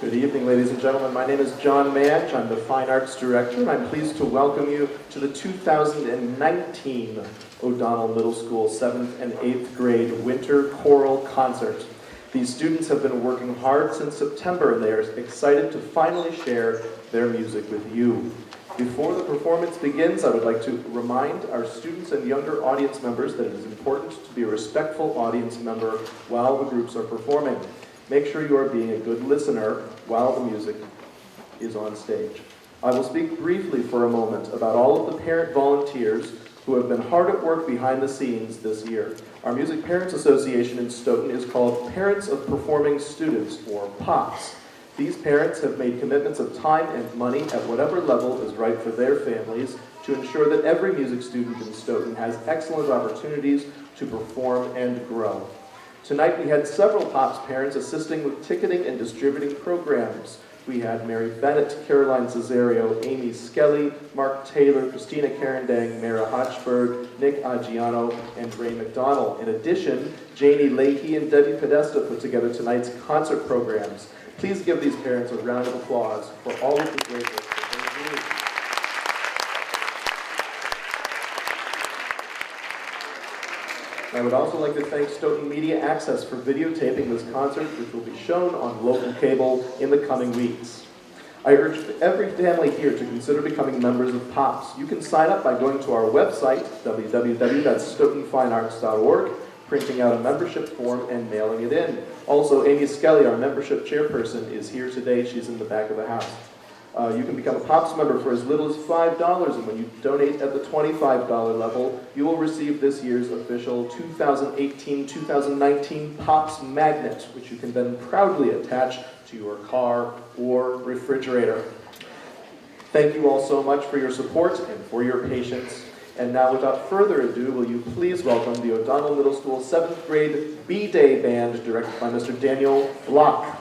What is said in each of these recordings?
Good evening, ladies and gentlemen. My name is John Manch. I'm the Fine Arts Director, and I'm pleased to welcome you to the 2019 O'Donnell Middle School 7th and 8th grade Winter Choral Concert. These students have been working hard since September, and they are excited to finally share their music with you. Before the performance begins, I would like to remind our students and younger audience members that it is important to be a respectful audience member while the groups are performing. Make sure you are being a good listener while the music is on stage. I will speak briefly for a moment about all of the parent volunteers who have been hard at work behind the scenes this year. Our Music Parents Association in Stoughton is called Parents of Performing Students, or POPS. These parents have made commitments of time and money at whatever level is right for their families to ensure that every music student in Stoughton has excellent opportunities to perform and grow. Tonight we had several POPS parents assisting with ticketing and distributing programs. We had Mary Bennett, Caroline Cesario, Amy Skelly, Mark Taylor, Christina Carandang, Mara Hotchberg, Nick Aggiano, and Ray McDonald. In addition, Janie Leahy and Debbie Podesta put together tonight's concert programs. Please give these parents a round of applause for all of the great work that they do. I would also like to thank Stoughton Media Access for videotaping this concert, which will be shown on local cable in the coming weeks. I urge every family here to consider becoming members of POPS. You can sign up by going to our website, www.stoughtonfinearts.org, printing out a membership form and mailing it in. Also, Amy Skelly, our membership chairperson, is here today. She's in the back of the house. You can become a POPS member for as little as $5, and when you donate at the $25 level, you will receive this year's official 2018-2019 POPS magnet, which you can then proudly attach to your car or refrigerator. Thank you all so much for your support and for your patience. And now, without further ado, will you please welcome the O'Donnell Middle School 7th grade B-Day Band, directed by Mr. Daniel Block.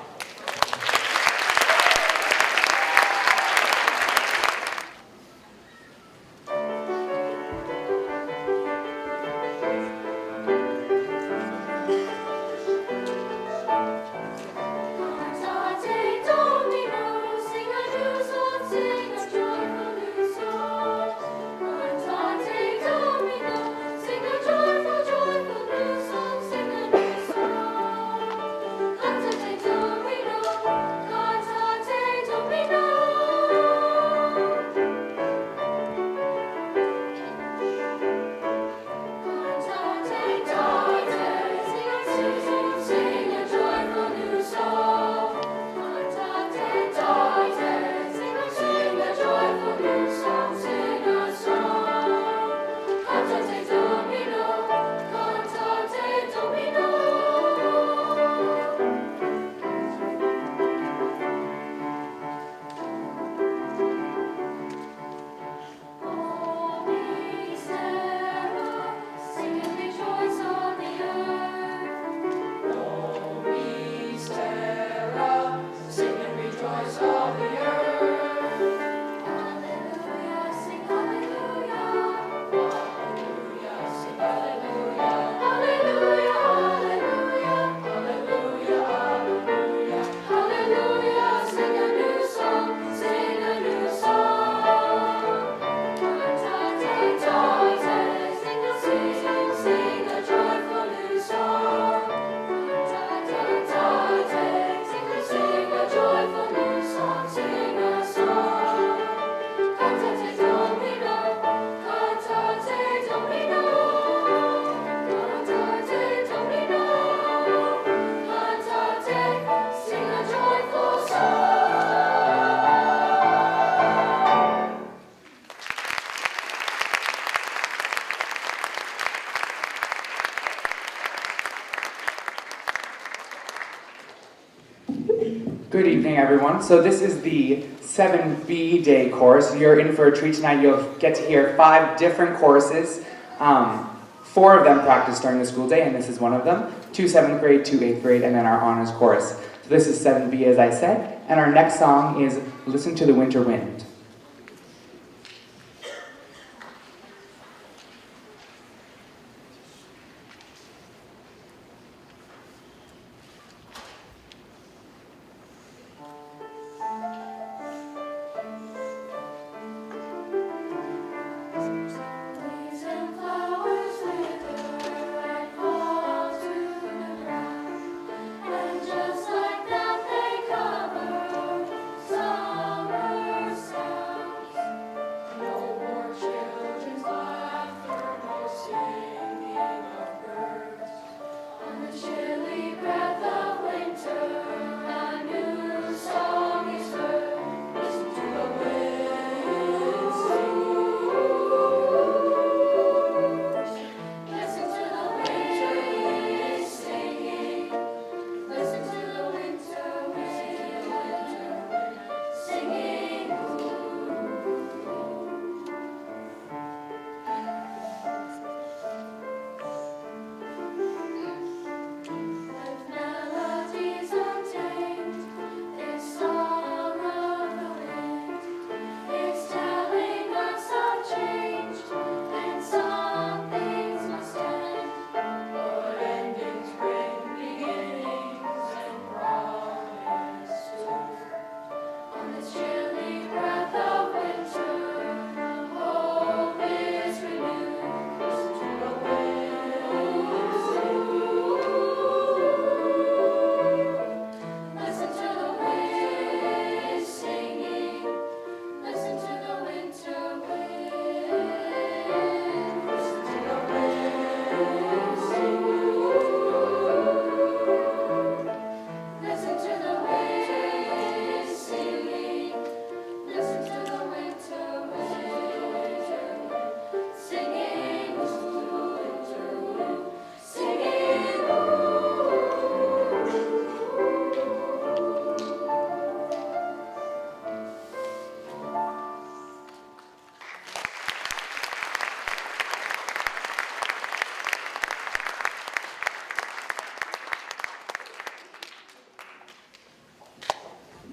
Good evening, everyone. So this is the 7B Day course. You're in for a treat tonight. You'll get to hear 5 different courses. 4 of them practiced during the school day, and this is one of them. 2 7th grade, 2 8th grade, and then our honors course. So this is 7B, as I said. And our next song is Listen to the Winter Wind.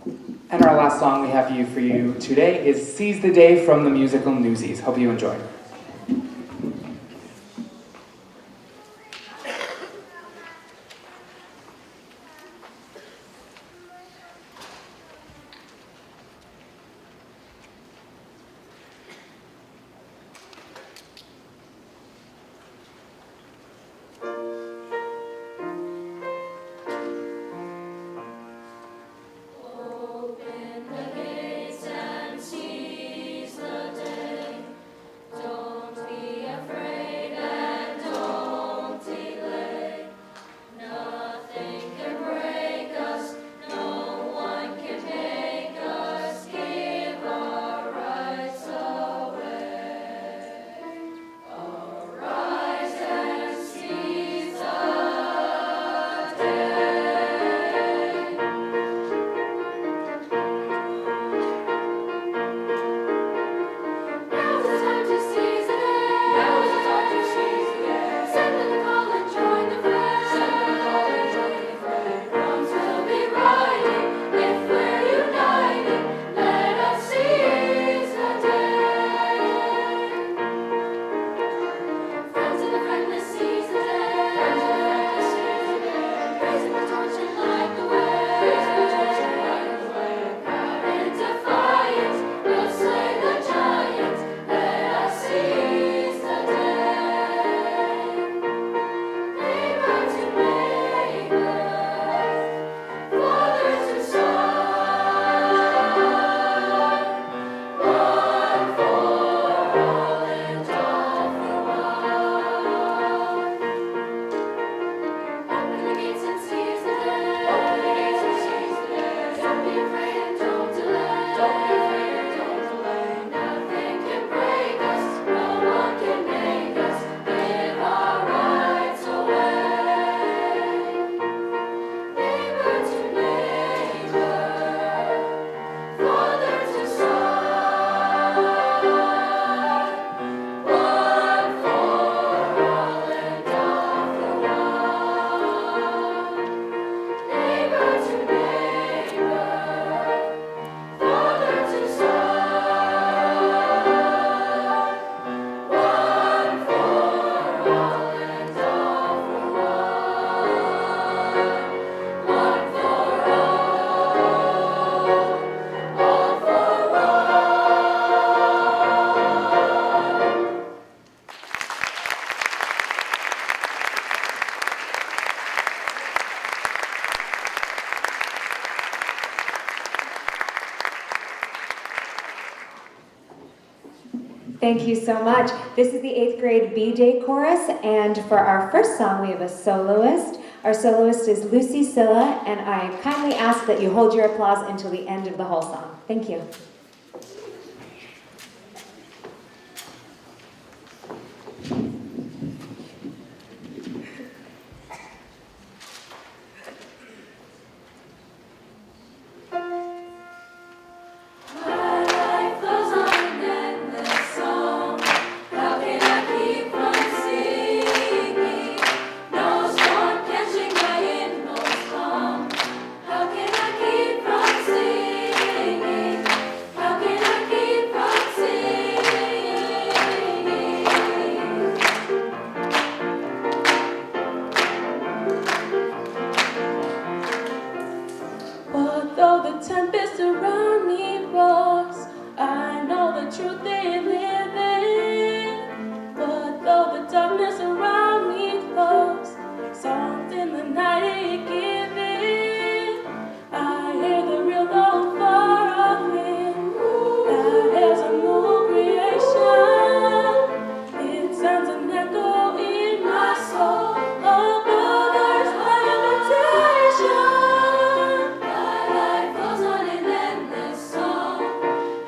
And our last song we have for you today is Seize the Day from the musical Newsies. Hope you enjoy. Thank you so much. This is the 8th grade B-Day chorus, and for our first song we have a soloist. Our soloist is Lucy Silla, and I kindly ask that you hold your applause until the end of the whole song. Thank you.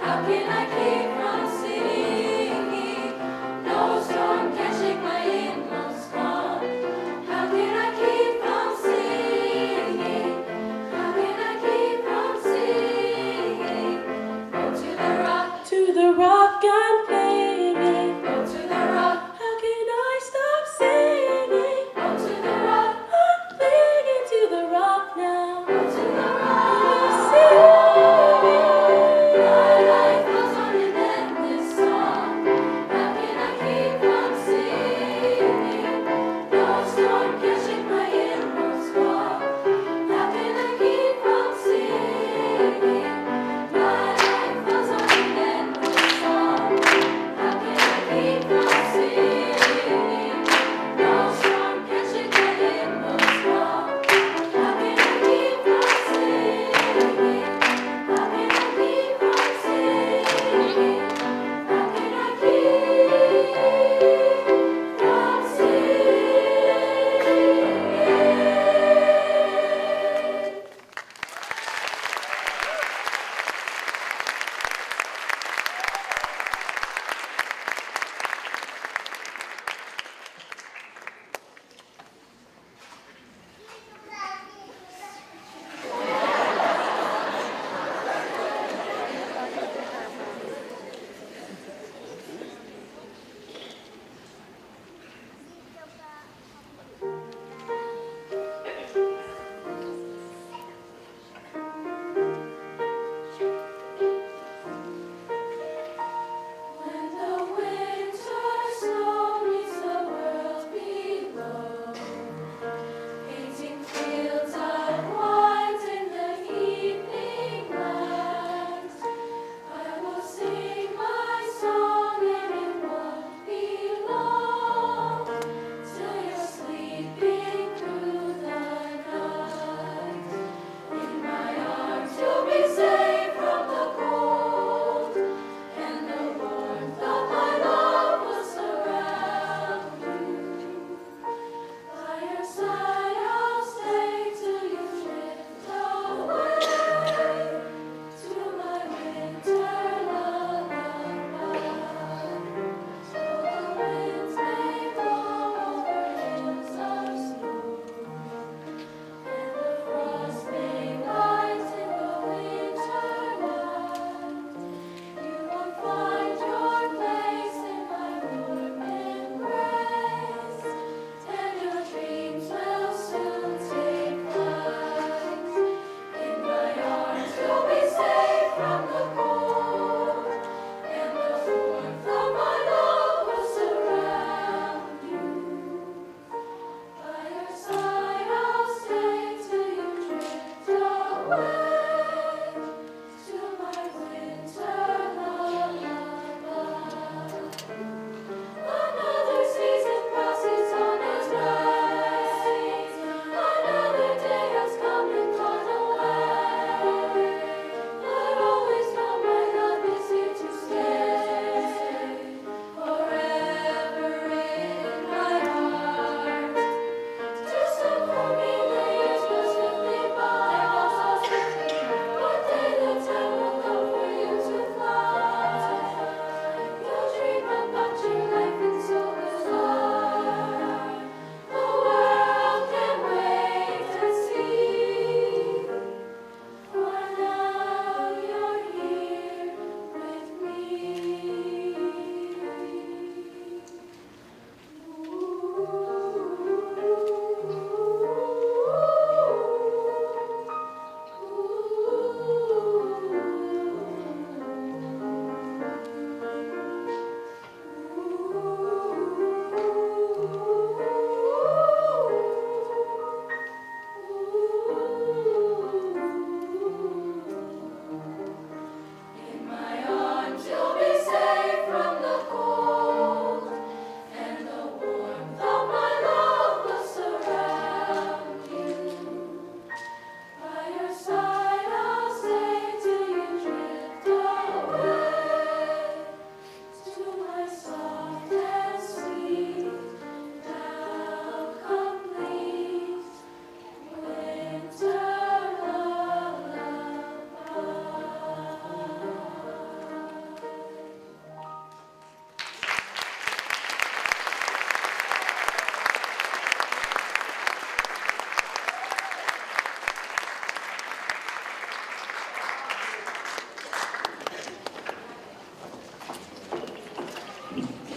How can I keep from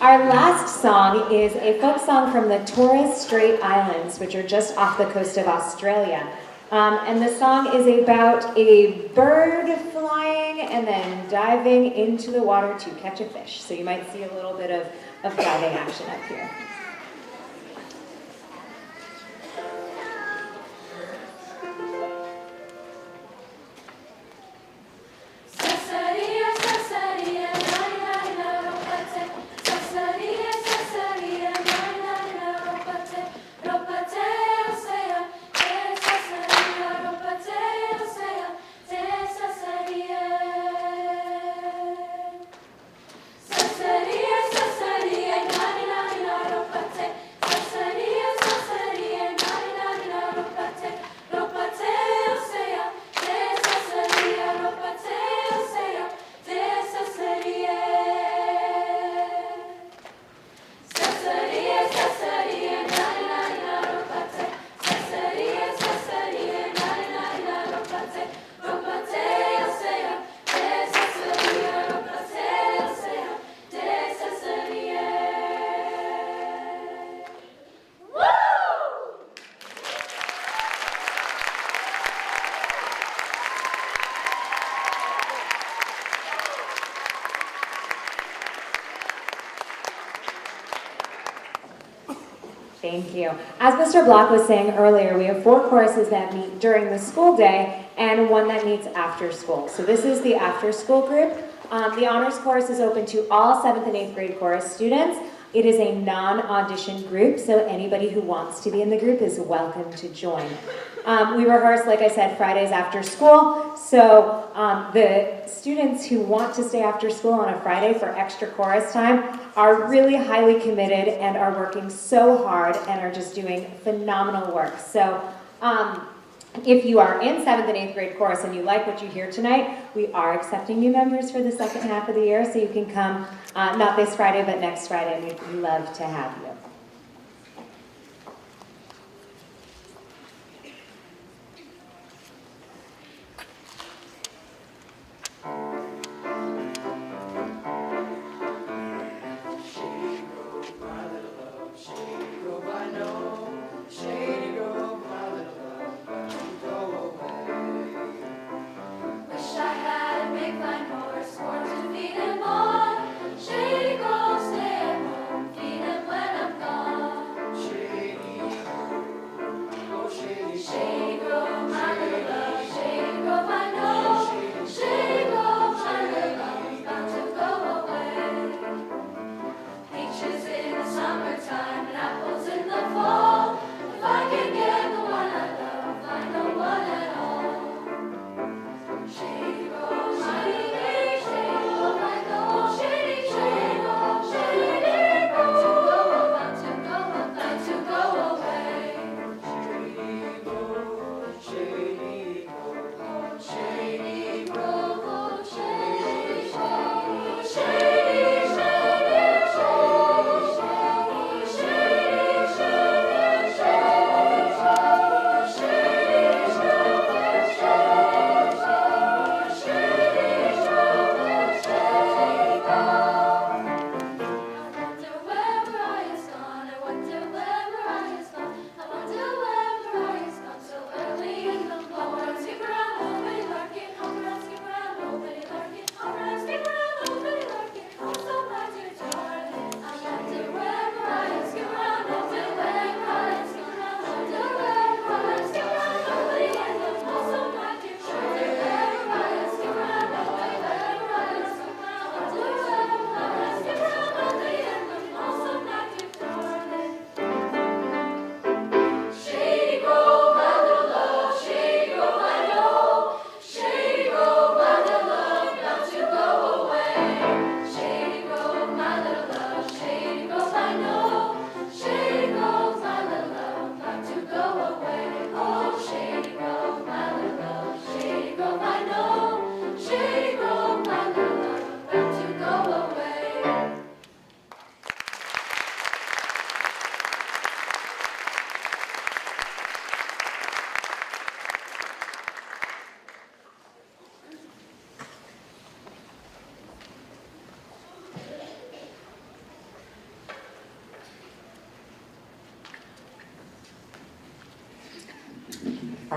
Our last song is a folk song from the Torres Strait Islands, which are just off the coast of Australia. And the song is about a bird flying and then diving into the water to catch a fish. So you might see a little bit of diving action up here. Thank you. As Mr. Block was saying earlier, we have 4 choruses that meet during the school day and one that meets after school. So this is the after school group. The honors chorus is open to all 7th and 8th grade chorus students. It is a non-audition group, so anybody who wants to be in the group is welcome to join. We rehearse, like I said, Fridays after school, so the students who want to stay after school on a Friday for extra chorus time are really highly committed and are working so hard and are just doing phenomenal work. So if you are in 7th and 8th grade chorus and you like what you hear tonight, we are accepting new members for the second half of the year, so you can come not this Friday, but next Friday, and we'd love to have you. When I'm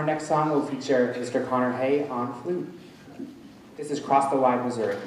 Our next song will feature Mr. Connor Hay on flute. This is Cross the Wide Missouri.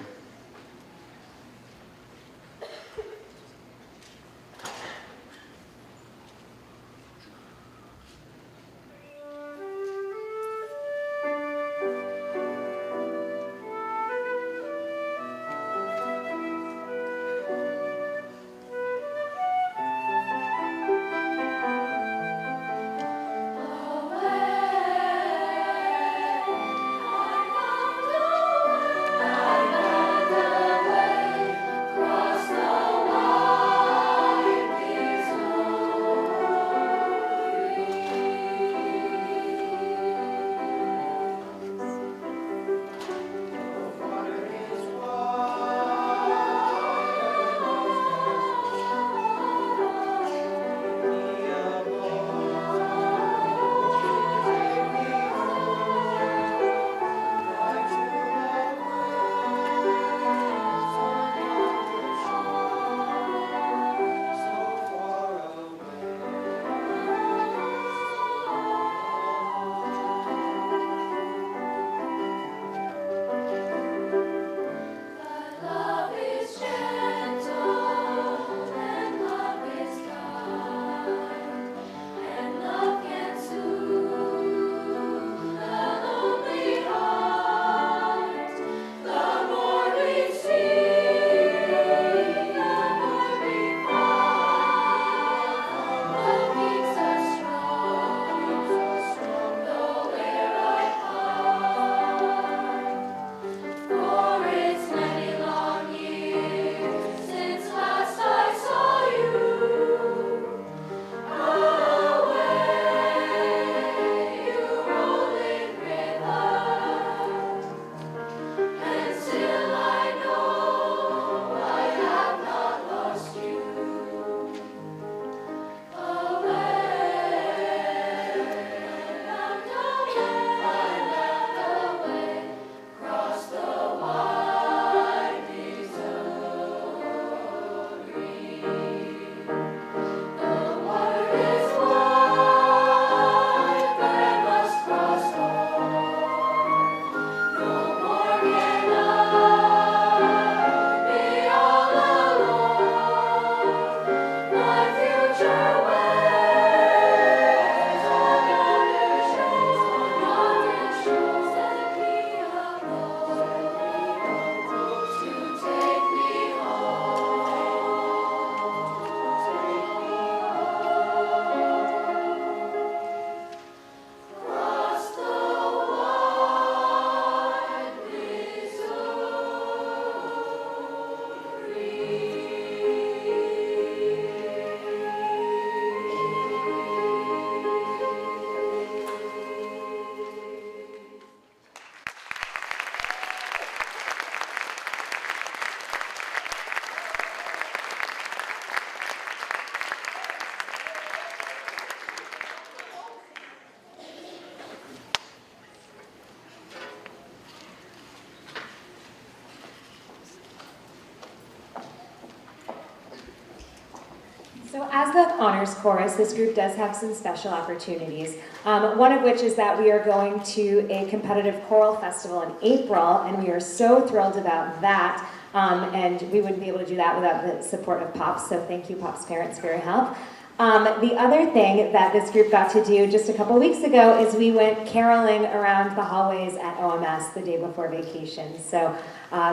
So as the honors chorus, this group does have some special opportunities. One of which is that we are going to a competitive choral festival in April, and we are so thrilled about that. And we wouldn't be able to do that without the support of Pops, so thank you, Pops parents, for your help. The other thing that this group got to do just a couple weeks ago is we went caroling around the hallways at OMS the day before vacation. So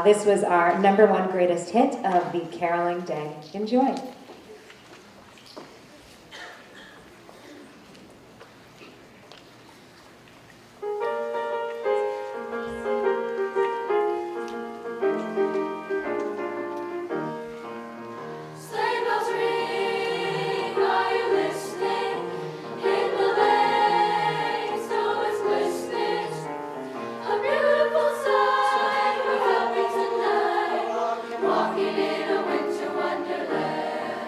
this was our #1 greatest hit of the caroling day. Enjoy. Walking in a winter wonderland.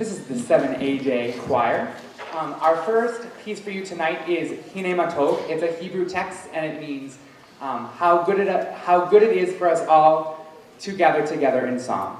This is the 7AJ choir. Our first piece for you tonight is Hine Matov. It's a Hebrew text, and it means how good it is for us all to gather together in song.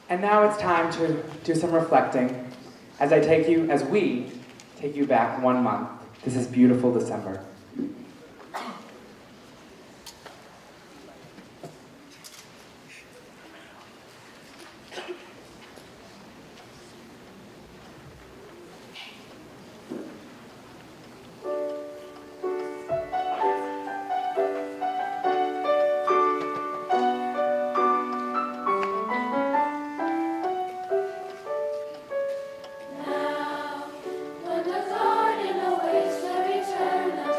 And now it's time to do some reflecting as we take you back 1 month. This is beautiful December. When the garden awaits the return of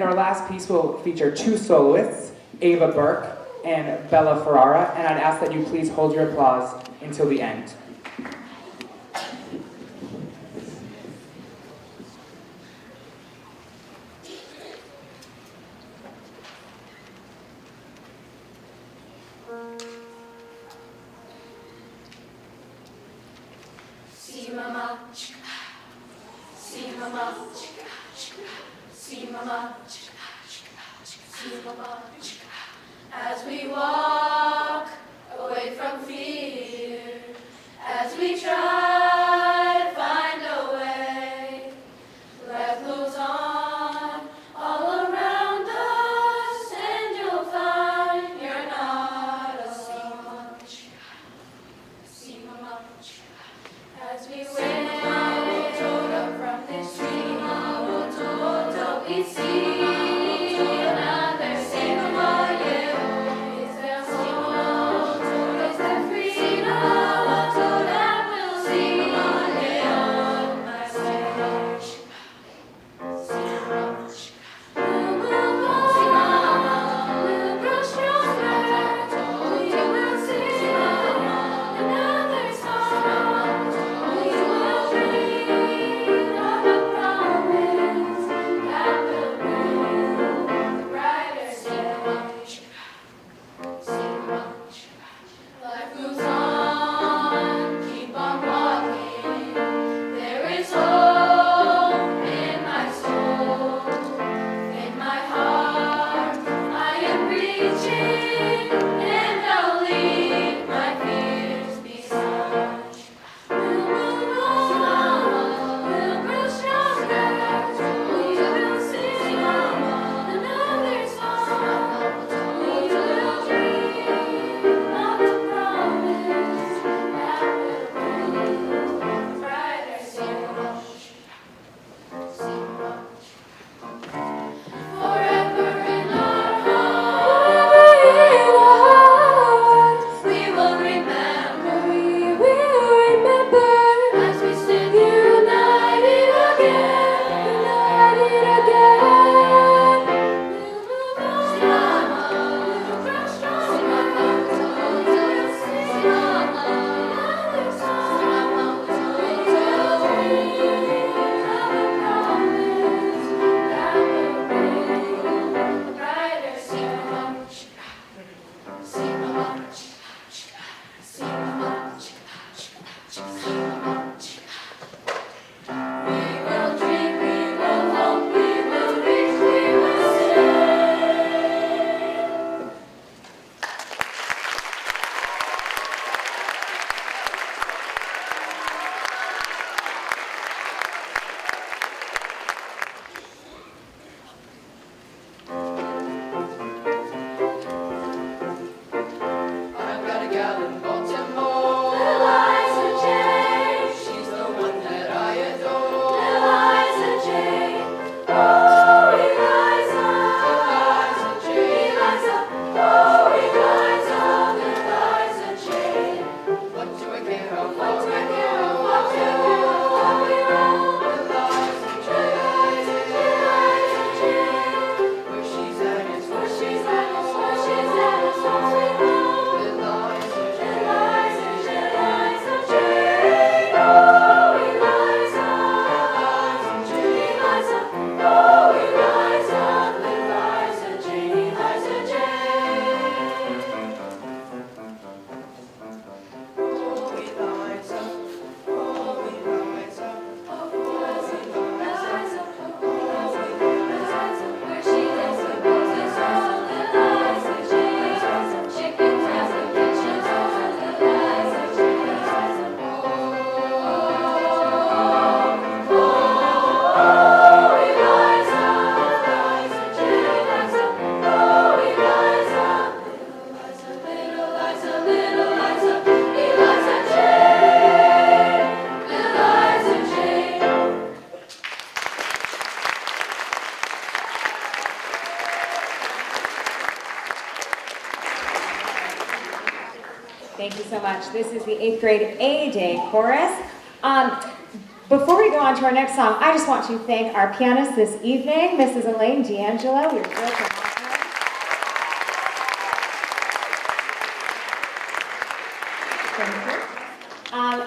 And our last piece will feature two soloists, Ava Burke and Bella Ferrara, and I'd ask that you please hold your applause until the end. See mama, see mama, see mama, see mama. As we walk away from fear, as we try to find a way, life moves on all around us, and you'll find you're not alone. See mama. As we wait from this tree, don't we see another cinema? Is there hope? Is there freedom? That we'll see on my way. We'll grow stronger. We will sing another song. We will dream of a promise that will bring a brighter day. Life moves on, keep on walking. There is hope in my soul, in my heart. I am reaching, and I'll leave my fears behind. We'll move on, we'll grow stronger. We will sing another song. We will dream of a promise that will bring a brighter day. Forever in our hearts, we will remember. We will remember as we stand united again, united again. We'll move on, we'll grow stronger. We'll sing another song. We will dream of a promise that will bring a brighter day. See mama, see mama, see mama. We will dream, we will hope, we will reach, we will stay. I've got a gal in Baltimore. Eliza Jane. She's the one that I adore. Eliza Jane. Oh, Eliza. Eliza Jane. Eliza. Oh, Eliza. Eliza Jane. What do I care how far we go? What do I care how far we roam? Eliza Jane. Eliza Jane. Where she's at is where she's at is where she's at is where we roam. Eliza Jane. Eliza Jane. Oh, Eliza. Eliza Jane. Eliza. Oh, Eliza. Eliza Jane. Eliza Jane. Oh, Eliza. Oh, Eliza. Oh, Eliza. Where she lives, the roses all. Eliza Jane. Chickens as the kitchen rolls. Eliza Jane. Oh, Eliza. Eliza Jane. Eliza. Oh, Eliza. Little Liza, little Liza, Eliza Jane. Eliza Jane. Thank you so much. This is the 8th grade A Day chorus. Before we go on to our next song, I just want to thank our pianist this evening, Mrs. Elaine D'Angelo. We're thrilled to have her. Thank you.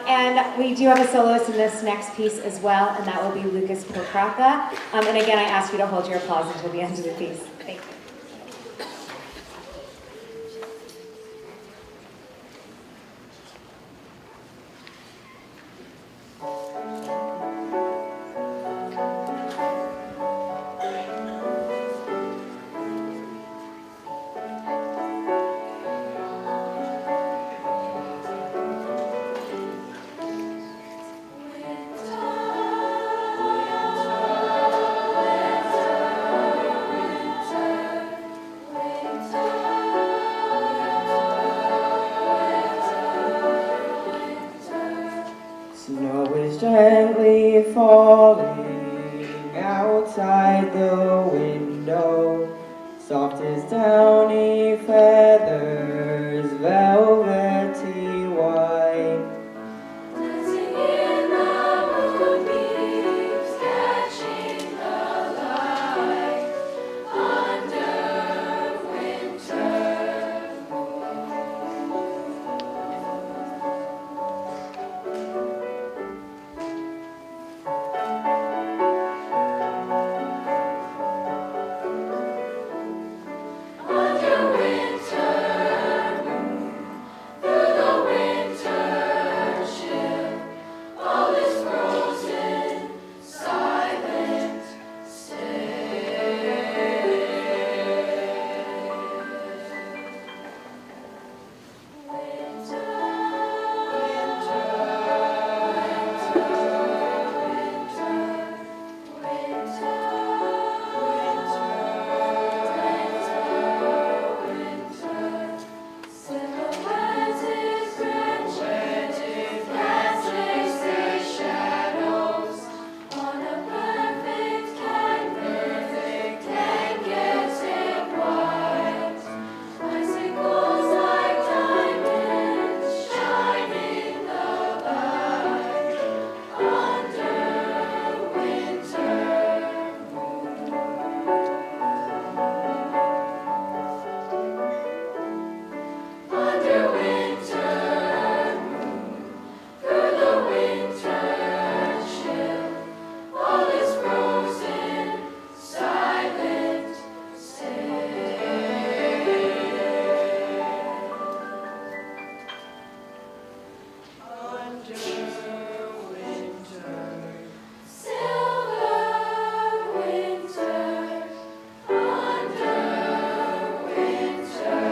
And we do have a soloist in this next piece as well, and that will be Lucas Pokraka. And again, I ask you to hold your applause until the end of the piece. Thank you. Snow is gently falling outside the window, soft as downy feathers, velvety white. Dancing in the moonbeams, catching the light under winter. Under winter, through the winter chill, all is frozen, silent, silhouetted branches, casting their shadows on a perfect canvas, blanketed white. Icicles like diamonds shine in the light under winter. Under winter, through the winter chill, all is frozen, silent, still. Silver winter, under winter.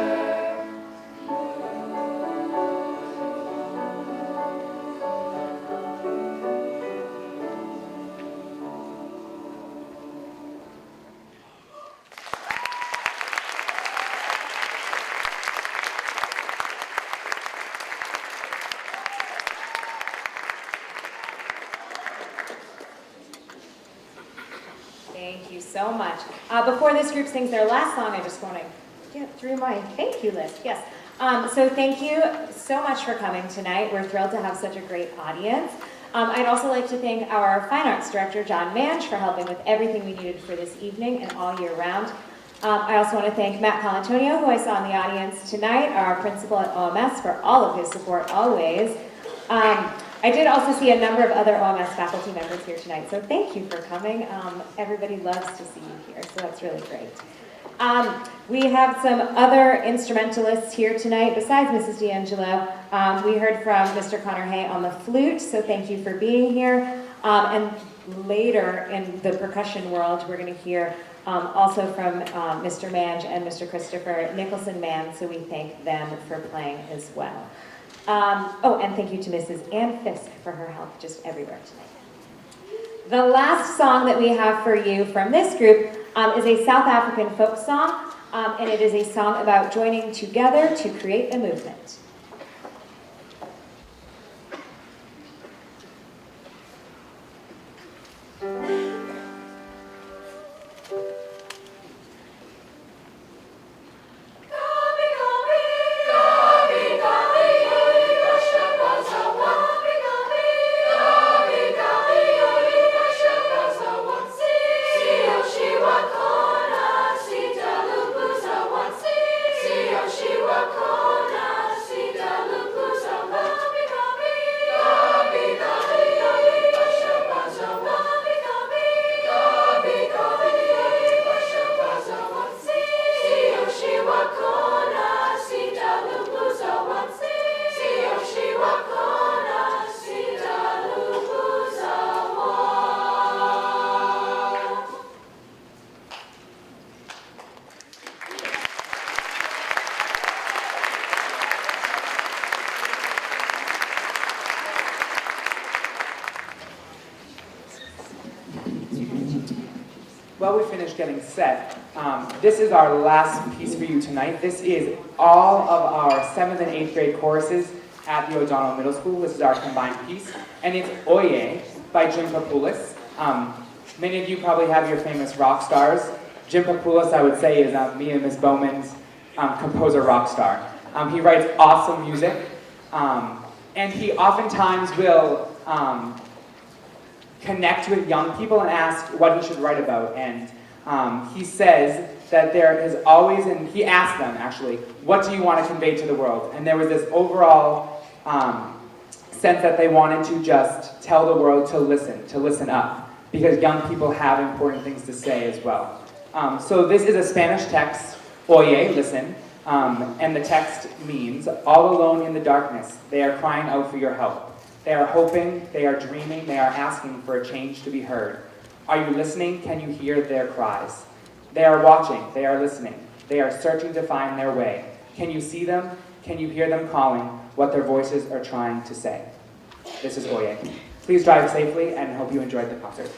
Thank you so much. Before this group sings their last song, I just want to get through my thank you list. Yes. So thank you so much for coming tonight. We're thrilled to have such a great audience. I'd also like to thank our Fine Arts Director, John Manch, for helping with everything we needed for this evening and all year round. I also want to thank Matt Colantonio, who I saw in the audience tonight, our principal at OMS, for all of his support always. I did also see a number of other OMS faculty members here tonight, so thank you for coming. Everybody loves to see you here, so that's really great. We have some other instrumentalists here tonight besides Mrs. D'Angelo. We heard from Mr. Connor Hay on the flute, so thank you for being here. And later in the percussion world, we're going to hear also from Mr. Mange and Mr. Christopher Nicholson-Mann, so we thank them for playing as well. And thank you to Mrs. Ann Fisk for her help just everywhere tonight. The last song that we have for you from this group is a South African folk song, and it is a song about joining together to create a movement. Gobby, gobby, while we finish getting set, this is our last piece for you tonight. This is all of our 7th and 8th grade choruses at the O'Donnell Middle School. This is our combined piece, and it's Oye by Jim Papoulis. Many of you probably have your famous rock stars. Jim Papoulis, I would say, is me and Miss Bowman's composer rock star. He writes awesome music, and he oftentimes will connect with young people and ask what he should write about. And he says that there is always, and he asked them actually, what do you want to convey to the world? And there was this overall sense that they wanted to just tell the world to listen up, because young people have important things to say as well. So this is a Spanish text, Oye, listen, and the text means, all alone in the darkness, they are crying out for your help. They are hoping, they are dreaming, they are asking for a change to be heard. Are you listening? Can you hear their cries? They are watching, they are listening, they are searching to find their way. Can you see them? Can you hear them calling what their voices are trying to say? This is Oye. Please drive safely and hope you enjoyed the concert.